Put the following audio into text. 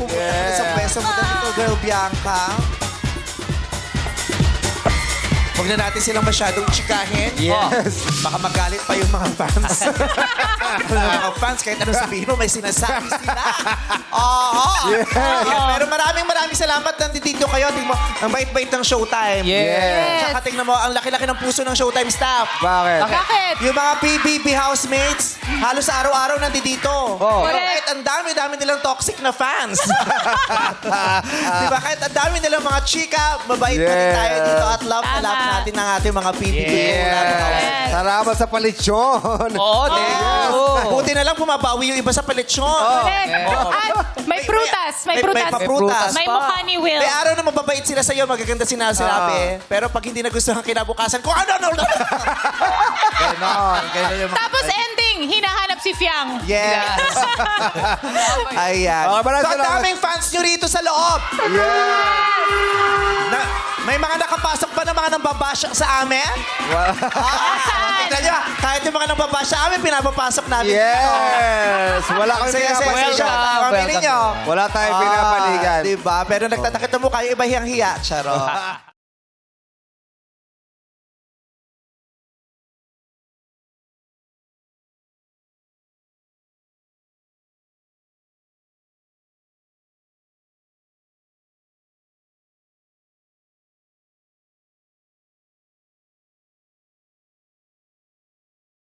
pupunta sa pwesto mo dito, girl Bianca. Huwag na natin silang masyadong chikahin. Yes. Baka magalit pa yung mga fans. Mga fans, kahit anong sabihin mo, may sinasabi sila. Oo. Yes. Pero maraming salamat nandito kayo. Tingnan mo, ang bait-bait ng Showtime. Yes. Tsaka tingnan mo, ang laki-laki ng puso ng Showtime staff. Bakit? Bakit? Yung mga PBB housemates, halos araw-araw nandito. Oh. Kahit ang dami nilang toxic na fans. Diba? Kahit ang dami nilang mga chika, mabait pa rin tayo dito at love na love natin ng ating mga PBB. Yes. Salamat sa palitsyon. Oo, Buti na lang bumabawi yung iba sa palitsyon. Correct. At may prutas. May prutas. May paprutas. May mukha ni Will. May araw na mababait sila sa'yo, magaganda sinasabi. Pero pag hindi nagustuhan kinabukasan, kung ano. Ganon yung mga... Tapos ending, hinahanap si Fiang. Yes. Ayan. Okay, maraming So, ang salamat. daming fans nyo rito sa loob. May mga nakapasok pa na mga nambabasya sa amin? Tignan nyo, kahit yung mga nambabasya sa amin, pinapapasok namin. Yes! Wala kami pinapaligan. Kami ninyo. Wala tayong pinapaligan. Diba? Pero nagtatakita mo kayo, iba hiyang-hiya. Charo.